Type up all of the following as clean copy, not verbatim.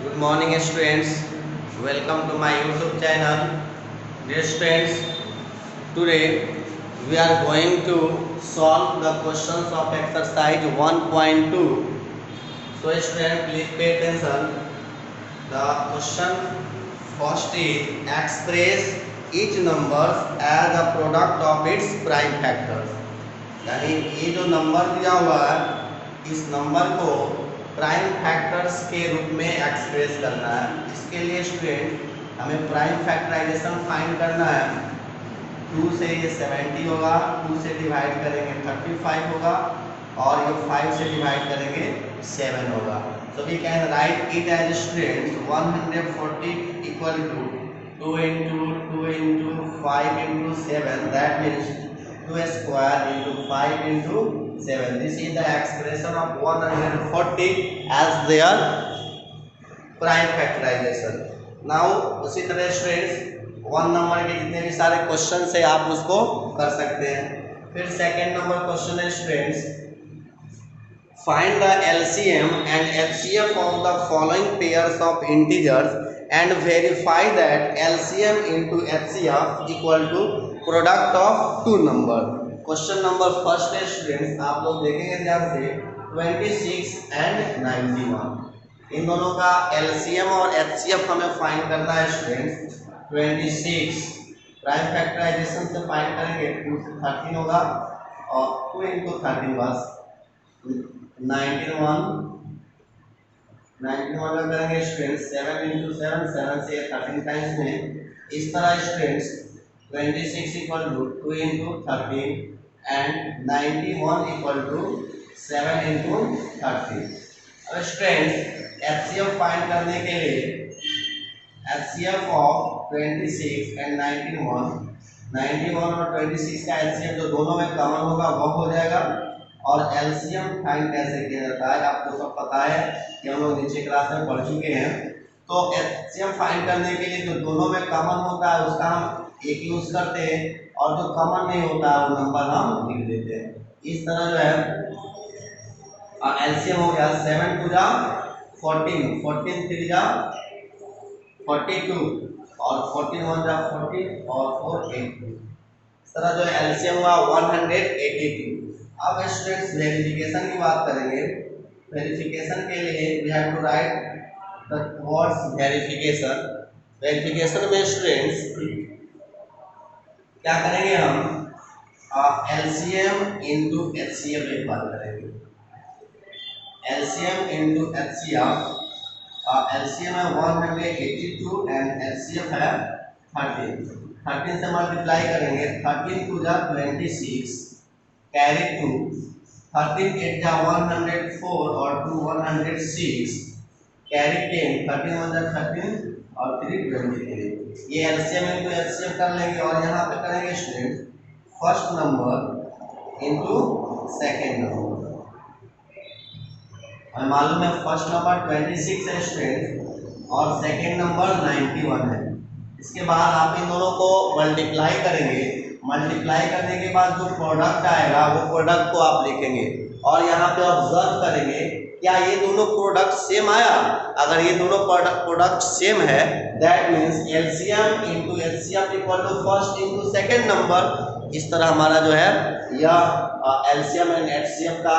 Good morning students, welcome to my YouTube channel. Dear students, today we are going to solve the questions of exercise 1.2. So students, please pay attention. The question first is express each number as a product of its prime factors. यानी ये जो number दिया हुआ है इस number को prime factors के रूप में एक्सप्रेस करना है। इसके लिए स्टूडेंट हमें प्राइम फैक्टराइजेशन फाइंड करना है। 2 से ये 70 होगा, 2 से डिवाइड करेंगे 35 होगा और ये 5 से डिवाइड करेंगे 7 होगा। So we can write it as student 140 equal to 2 into 2 into 5 into 7, that means 2 square into 5 into 7. This is the expression of 140 as their prime factorization. Now उसी तरह स्टूडेंट्स 1 नंबर के जितने भी सारे क्वेश्चन है आप उसको कर सकते हैं। फिर सेकेंड नंबर क्वेश्चन है students, find the LCM and HCF of the following pairs of integers and verify that LCM into HCF equal to product of two number. Question number first है students, आप लोग देखेंगे ध्यान से 26 and 91, इन दोनों का LCM और एचसीएफ हमें फाइंड करना है स्टूडेंट्स। 26 प्राइम फैक्टराइजेशन से फाइंड करेंगे 2 से 13 होगा और 2 into 13 बस 91 का करेंगे स्टूडेंट्स 7 into 7, 7 से 13 टाइम्स में। इस तरह students 26 equal to 2 into 13 and 91 equal to 7 into 13। अब स्टूडेंट्स एचसीएफ फाइंड करने के लिए एचसीएफ ऑफ 26 एंड 91 और 26 का एचसीएफ जो दोनों में कॉमन होगा वो हो जाएगा। और एलसीएम फाइंड कैसे किया जाता है आपको सब पता है कि हम लोग नीचे क्लास में पढ़ चुके हैं। तो एलसीएम फाइंड करने के लिए जो दोनों में कॉमन होता है उसका हम एक यूज करते हैं और जो कॉमन नहीं होता है वो नंबर हम लिख देते हैं। इस तरह जो है एलसीएम हो गया 7 टू जा 14, 14 3 जा 42 और 14 1 जा 40 और 4 82। इस तरह जो एलसीएम हुआ 182। अब स्टूडेंट्स वेरिफिकेशन की बात करेंगे। वेरिफिकेशन के लिए we have to write the words verification. Verification में स्टूडेंट्स क्या करेंगे हम एलसीएम इंटू एचसीएफ एक बात करेंगे। एलसीएम इंटू एचसीएफ, एलसीएम है 182 एंड एचसीएफ है 13 से मल्टीप्लाई करेंगे। 13 टू जा 26 कैरी 2, 13 8 जा 104 और 2 106 कैरी 10, 13 1 जा 13 और 3 23। ये एलसीएम इनटू एचसीएफ कर लेंगे और यहाँ पे करेंगे student first number into second number. हमें मालूम है फर्स्ट नंबर 26 है स्टूडेंट और सेकंड नंबर 91 है। इसके बाद आप इन दोनों को मल्टीप्लाई करेंगे। मल्टीप्लाई करने के बाद जो प्रोडक्ट आएगा वो प्रोडक्ट को आप लिखेंगे और यहाँ पे ऑब्जर्व करेंगे क्या ये दोनों प्रोडक्ट सेम आया। अगर ये दोनों प्रोडक्ट सेम है that means LCM into HCF equal to first into second number. इस तरह हमारा जो है यह एलसीएम एंड एचसीएफ का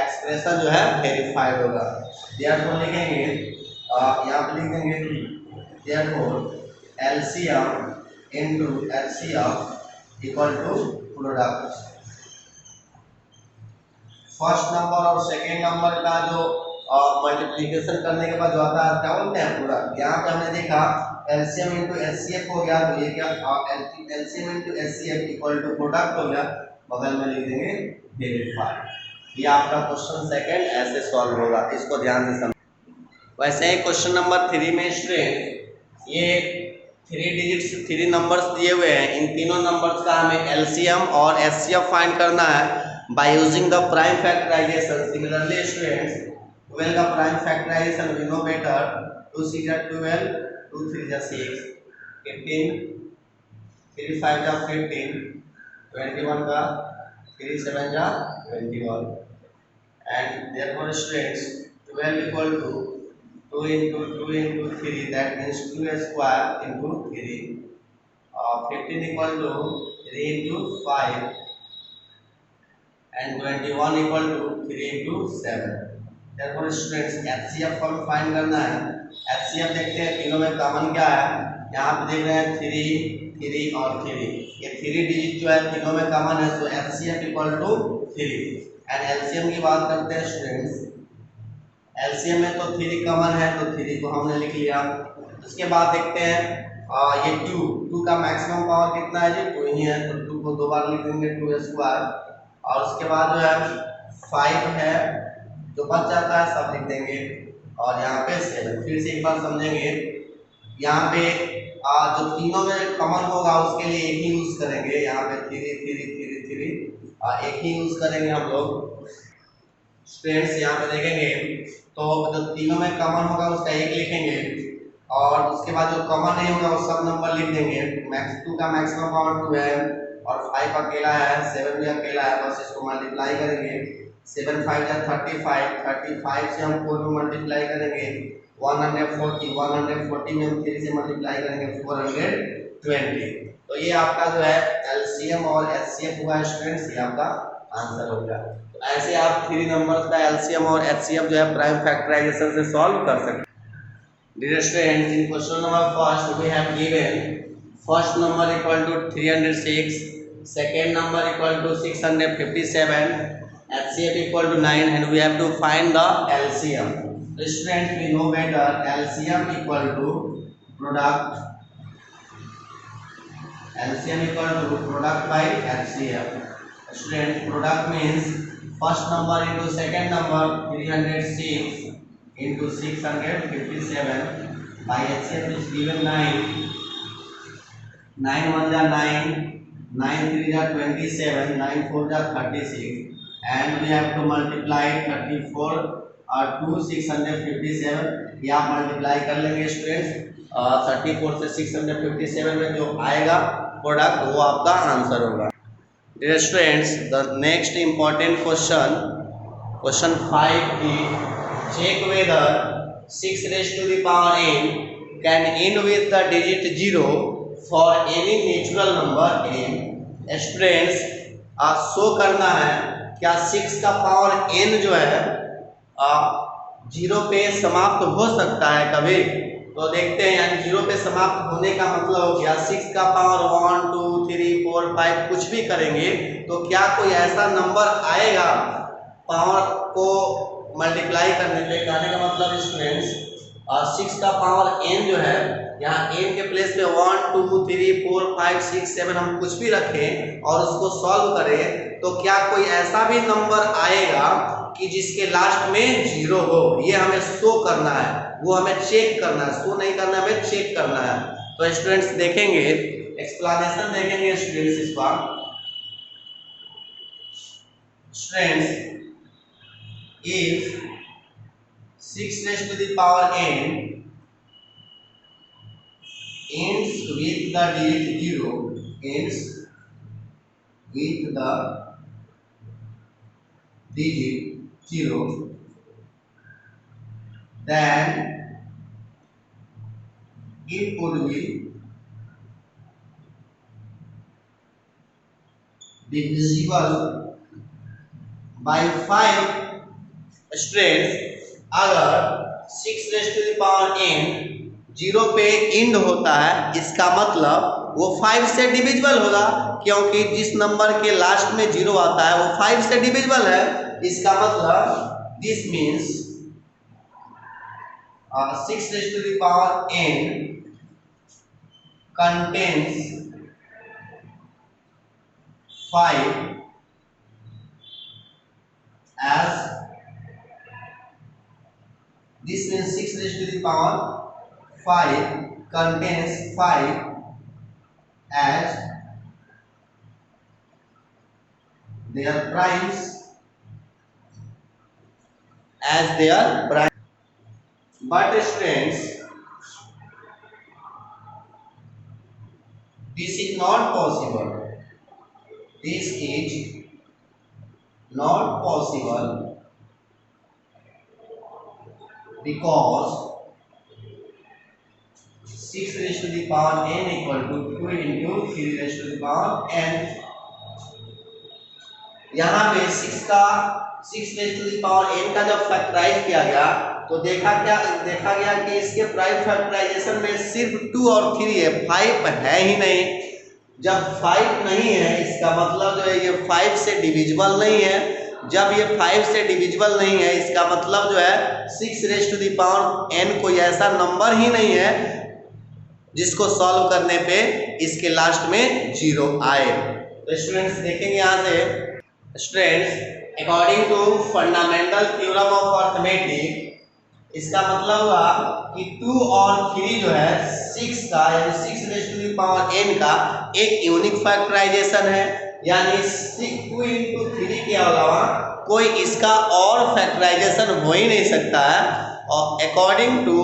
एक्सप्रेशन जो है वेरीफाइड होगा। देयरफॉर लिखेंगे यहाँ पे लिख देंगे therefore LCM into HCF equal to product. First number और सेकेंड नंबर का जो मल्टीप्लिकेशन करने के बाद जो आता है क्या बोलते हैं प्रोडक्ट। यहाँ पे हमने देखा एलसीएम इंटू एचसीएफ हो गया तो ये क्या LCM into HCF equal to product हो गया, बगल में लिख देंगे वेरीफाई। ये आपका क्वेश्चन सेकंड ऐसे सॉल्व होगा, इसको ध्यान से समझ। वैसे ही क्वेश्चन नंबर 3 में स्टूडेंट ये 3 डिजिट्स 3 नंबर्स दिए हुए हैं, इन तीनों नंबर्स का हमें एलसीएम और एचसीएफ फाइंड करना है by using the prime factorization. Similarly students 12 का prime factorization we know better। 2 6 जा 12, 2 3 जा 6, 15, 3 5 जा 15, 21 का 3 7 जा 21 and therefore students 12 equal to 2 into 2 into 3, that means 2 square into 3. 15 equal to 3 into 5 and 21 equal to 3 into 7. Therefore students HCF form find करना है। HCF देखते हैं तीनों में कॉमन क्या है। यहाँ पे देख रहे हैं 3 3 और 3, ये 3 डिजिट जो है तीनों में कॉमन है, तो HCF equal to 3। And LCM की बात करते हैं स्टूडेंट्स, एलसीएम में तो 3 कॉमन है तो 3 को हमने लिख लिया। उसके बाद देखते हैं ये 2 का मैक्सिमम पावर कितना है जी, 2 ही है, तो 2 को 2 बार लिख देंगे 2 स्क्वायर। और उसके बाद जो है 5 है, जो बच जाता है सब लिख देंगे। और यहाँ पे 7, फिर से एक बार समझेंगे, यहाँ पे जो तीनों में कॉमन होगा उसके लिए एक ही यूज करेंगे। यहाँ पे 3 3 3 3 एक ही यूज करेंगे हम लोग। स्टूडेंट्स यहाँ पे देखेंगे तो जो तीनों में कॉमन होगा उसका एक लिखेंगे, और उसके बाद जो कॉमन नहीं होगा वो सब नंबर लिख देंगे। मैक्स 2 का मैक्सिमम पावर 2 है और 5 अकेला है, 7 भी अकेला है, बस इसको मल्टीप्लाई करेंगे। 7 5 जा 35, 35 से हम 4 में मल्टीप्लाई करेंगे 140, 140 में हम 3 से मल्टीप्लाई करेंगे 420। तो ये आपका जो है एलसीएम और एचसीएफ हुआ स्टूडेंट्स, ये आपका आंसर होगा। तो ऐसे आप 3 नंबर्स का एलसीएम और एचसीएफ जो है प्राइम फैक्टराइजेशन से सॉल्व कर सकते हैं। Dear students, in question number first we have given first number equal to 306, second number equal to 657, HCF equal to 9, and we have to find the LCM. So students, we know better LCM equal to product, LCM equal to product by HCF. Students, product means first number into second number, 306 into 657 by HCF is given 9, 9 1 जा 9, 9 3 जा 27, 9 4 जा 36, and we have to multiply 34 और 2 657, ये आप multiply कर लेंगे students. 34 से 657 में जो आएगा प्रोडक्ट वो आपका आंसर होगा। Dear students, the next important question 5 is check whether 6 raised to the power n can end with the digit 0 for any natural number n. Students show करना है क्या 6 का पावर n जो है 0 पे समाप्त हो सकता है कभी। तो देखते हैं, यानी 0 पे समाप्त होने का मतलब हो गया 6 का पावर 1 2 3 4 5 कुछ भी करेंगे तो क्या कोई ऐसा नंबर आएगा पावर को मल्टीप्लाई करने पे। कहने का मतलब स्टूडेंट्स 6 का पावर n जो है, यहाँ n के प्लेस पे 1 2 3 4 5 6 7 हम कुछ भी रखें और उसको सॉल्व करें तो क्या कोई ऐसा भी नंबर आएगा कि जिसके लास्ट में 0 हो। ये हमें शो करना है, वो हमें चेक करना है, शो नहीं करना, हमें चेक करना है। तो स्टूडेंट्स देखेंगे, एक्सप्लेनेशन देखेंगे स्टूडेंट्स इसका। Students, if 6 raised to the power n ends with the digit 0, ends with the digit 0, then it would be divisible by 5। Students, अगर 6 raise to the power n 0 पे and होता है, इसका मतलब वो 5 से डिविजिबल होगा, क्योंकि जिस नंबर के लास्ट में 0 आता है वो 5 से डिविजिबल है। इसका मतलब this means 6 raise to the power n contains 5 as this means 6 raised to the power 5 contains 5 as their primes, as their prime. But students, this is not possible. This is not possible because to the power n equal to 2 into 3 raised to the power n। यहाँ पे 6 raised to the power n का जब factorise किया गया तो देखा गया कि इसके प्राइम फैक्टराइजेशन में सिर्फ 2 और 3 है, 5 है ही नहीं। जब 5 नहीं है इसका मतलब जो है ये 5 से डिविजिबल नहीं है। जब ये 5 से डिविजिबल नहीं है इसका मतलब जो है 6 raise to the power n कोई ऐसा नंबर ही नहीं है जिसको सॉल्व करने पे इसके लास्ट में 0 आए। तो स्टूडेंट्स देखेंगे यहाँ से, students according to fundamental theorem of arithmetic, इसका मतलब हुआ कि 2 और 3 जो है 6 का यानी 6 raise to the power n का एक यूनिक फैक्टराइजेशन है, यानी 2 into 3 के अलावा कोई इसका और फैक्टराइजेशन हो ही नहीं सकता है। और according to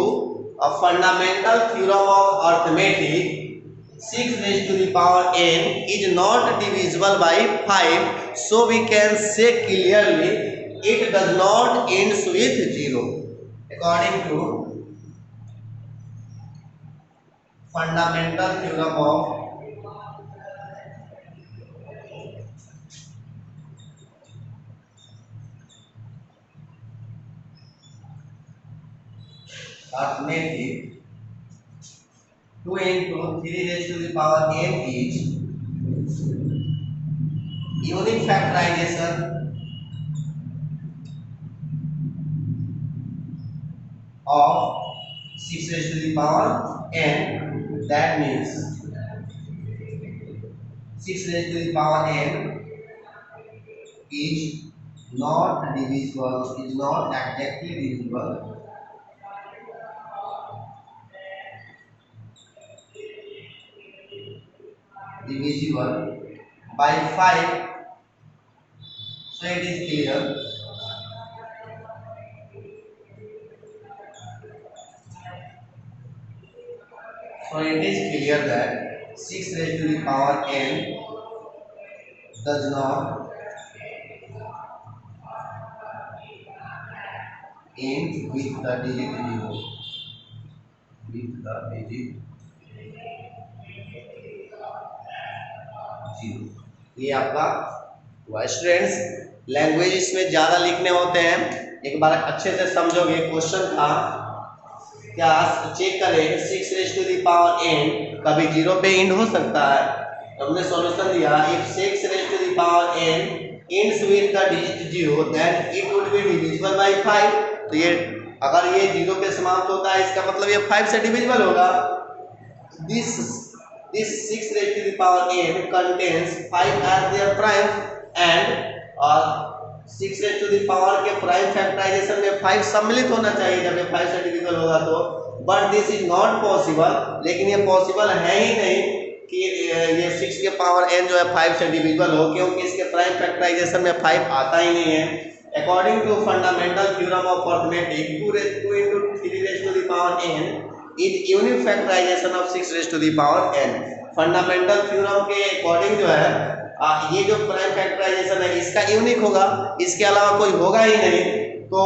fundamental theorem of arithmetic 6 raised to the power n is not divisible by 5, so we can say clearly it does not ends with 0 according to fundamental theorem of arithmetic, 2 into 3 raised to the power n is unique factorization of 6 raised to the power n, that means 6 raised to the power n is not divisible, is not exactly divisible by 5, so it is clear that 6 raised to the power n does not end with the digit 0, with the digit 0। ये आपका students language इसमें ज़्यादा लिखने होते हैं, एक बार अच्छे से समझोगे। क्वेश्चन था क्या, चेक करें 6 raise to the power n कभी 0 पे एंड हो सकता है। तो हमने सॉल्यूशन दिया, if 6 raise to the power n ends with the digit 0 then it would be divisible by 5। तो ये अगर ये 0 पे समाप्त होता है इसका मतलब ये 5 से डिविजिबल होगा। This 6 raised to the power n contains 5 as their prime and 6 raised to the power के प्राइम फैक्टराइजेशन में 5 सम्मिलित होना चाहिए जब ये 5 से डिविजिबल होगा तो। But this is not possible, लेकिन ये पॉसिबल है ही नहीं कि ये 6 के पावर n जो है 5 से डिविजिबल हो, क्योंकि इसके प्राइम फैक्टराइजेशन में 5 आता ही नहीं है। According to fundamental theorem of arithmetic 2 into 3 raised to the power n is unique factorization of 6 raised to the power n। Fundamental theorem के अकॉर्डिंग जो है ये जो प्राइम फैक्टराइजेशन है इसका यूनिक होगा, इसके अलावा कोई होगा ही नहीं। तो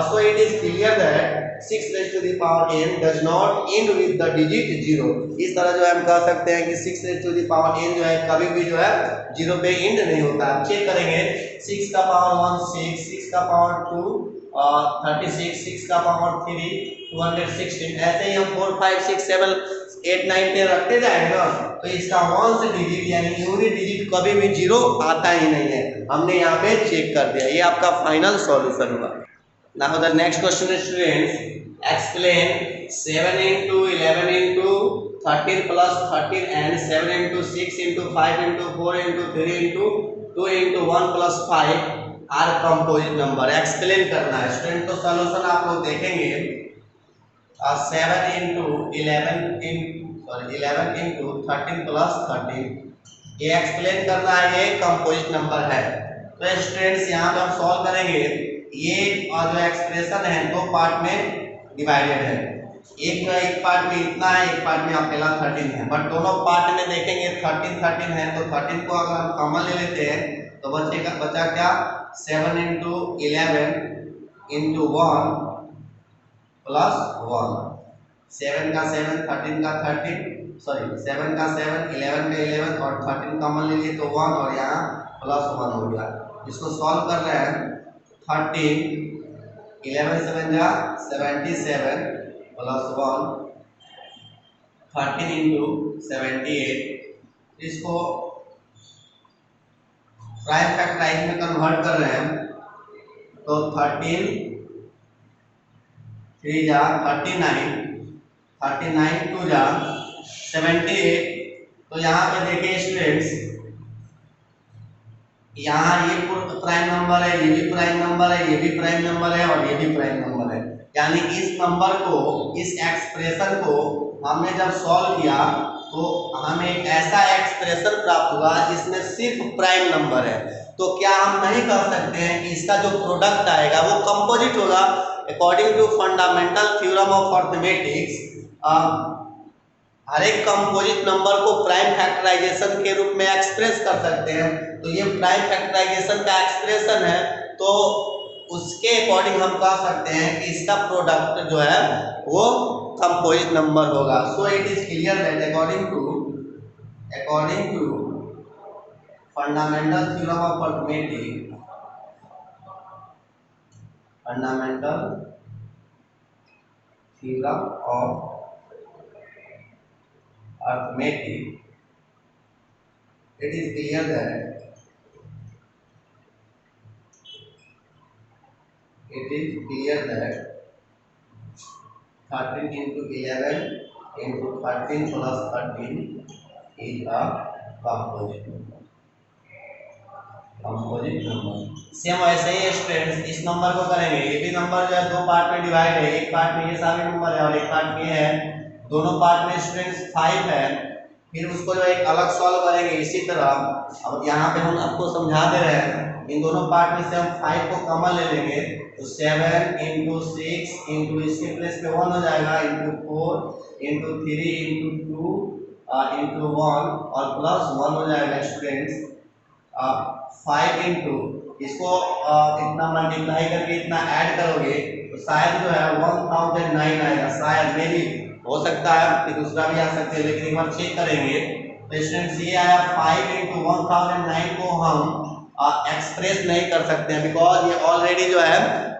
सो it is clear that 6 raised to the power n does not end with the digit 0। इस तरह जो है हम कह सकते हैं कि 6 raised to the power n जो है कभी भी जो है 0 पे एंड नहीं होता। चेक करेंगे 6 का पावर 1 6, 6 का पावर 2 36, 6 का पावर 3 216, ऐसे ही हम 4 5 6 7 8 9 10 रखते जाएंगे ना, तो इसका 1 से डिजिट यानी यूनिट डिजिट कभी भी 0 आता ही नहीं है। हमने यहाँ पे चेक कर दिया, ये आपका फाइनल सॉल्यूशन हुआ। Now the next question students, explain 7 into 11 into 13 plus 13 and 7 into 6 into 5 into 4 into 3 into 2 into 1 plus 5 are composite number. Explain करना है स्टूडेंट। तो सॉल्यूशन आप लोग देखेंगे 7 into 11 into 13 plus 13, ये एक्सप्लेन करना है, ये कंपोजिट नंबर है। तो स्टूडेंट्स यहाँ पे हम सॉल्व करेंगे, ये जो एक्सप्रेशन है 2 पार्ट में डिवाइडेड है, एक पार्ट में इतना है, एक पार्ट में अकेला 13 है, बट दोनों पार्ट में देखेंगे 13 है। तो 13 को अगर हम कॉमन ले लेते हैं तो बचा क्या 7 into 11 into 1 plus 1, 7 का 7, 13 का 13, सॉरी 7 का 7, 11 का 11 और 13 कॉमन ले लिए तो 1 और यहाँ +1 हो गया। इसको सॉल्व कर रहे हैं 13, 11 7 जा 77 +1, 13 इंटू 78। इसको प्राइम फैक्टराइज में कन्वर्ट कर रहे हैं तो 13 3 जा 39, 39 2 जा 78। तो यहाँ पे देखिए स्टूडेंट्स, यहाँ ये प्राइम नंबर है, ये भी प्राइम नंबर है, ये भी प्राइम नंबर है और ये भी प्राइम नंबर है। यानी इस नंबर को, इस एक्सप्रेशन को हमने जब सॉल्व किया तो हमें एक ऐसा एक्सप्रेशन प्राप्त हुआ जिसमें सिर्फ प्राइम नंबर है। तो क्या हम नहीं कह सकते हैं कि इसका जो प्रोडक्ट आएगा वो कंपोजिट होगा? According to fundamental theorem of arithmetics, हर एक कंपोजिट नंबर को प्राइम फैक्टराइजेशन के रूप में एक्सप्रेस कर सकते हैं। तो ये प्राइम फैक्टराइजेशन का एक्सप्रेशन है, तो उसके अकॉर्डिंग हम कह सकते हैं कि इसका प्रोडक्ट जो है वो कंपोजिट नंबर होगा। So it is clear that according to fundamental theorem of arithmetics, fundamental theorem of arithmetic, it is clear that 13 into 11 into 13 plus 13 is a composite number, composite number। Same वैसे ही students इस number को करेंगे, ये भी number जो है दो part में डिवाइड है, एक पार्ट में ये सारे नंबर है और एक पार्ट में है, दोनों पार्ट में स्टूडेंट्स 5 है। फिर उसको जो एक अलग सॉल्व करेंगे इसी तरह। अब यहाँ पे हम आपको समझा दे रहे हैं, इन दोनों पार्ट में से हम 5 को कॉमन ले लेंगे तो 7 इंटू 6 इंटू इसके प्लेस पे 1 हो जाएगा, इंटू 4 इंटू 3 इंटू 2 इंटू 1 और +1 हो जाएगा स्टूडेंट्स। 5 इंटू इसको इतना मल्टीप्लाई करके इतना ऐड करोगे तो शायद जो है 1009 आएगा, शायद मे भी हो सकता है कि दूसरा भी आ सकते हैं, लेकिन एक बार चेक करेंगे। तो स्टूडेंट्स ये आया 5 इंटू 1009 को हम एक्सप्रेस नहीं कर सकते हैं बिकॉज ये ऑलरेडी जो है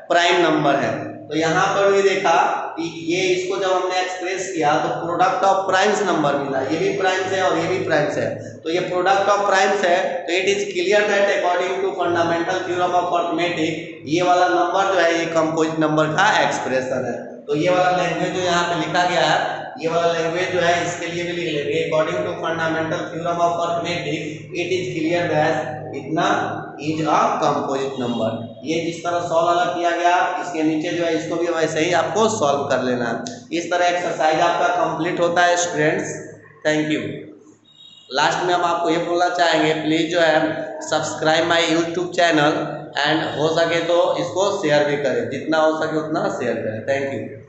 प्राइम नंबर है। तो यहाँ पर भी देखा कि ये इसको जब हमने एक्सप्रेस किया तो प्रोडक्ट ऑफ प्राइम्स नंबर मिला, ये भी प्राइम्स है और ये भी प्राइम्स है, तो ये प्रोडक्ट ऑफ प्राइम्स है। तो it is clear that according to fundamental theorem of arithmetic ये वाला नंबर जो है ये कंपोजिट नंबर का एक्सप्रेशन है। तो ये वाला लैंग्वेज जो यहाँ पे लिखा गया है, ये वाला लैंग्वेज जो है इसके लिए भी लिख लेंगे according to fundamental theorem of arithmetic it is clear that इतना इज अ कंपोजिट नंबर। ये जिस तरह सॉल्व अलग किया गया इसके नीचे जो है इसको भी वैसे ही आपको सॉल्व कर लेना है। इस तरह एक्सरसाइज आपका कंप्लीट होता है स्टूडेंट्स। Thank you. लास्ट में हम आपको ये बोलना चाहेंगे प्लीज़ जो है subscribe my YouTube channel and हो सके तो इसको शेयर भी करें, जितना हो सके उतना शेयर करें। Thank you.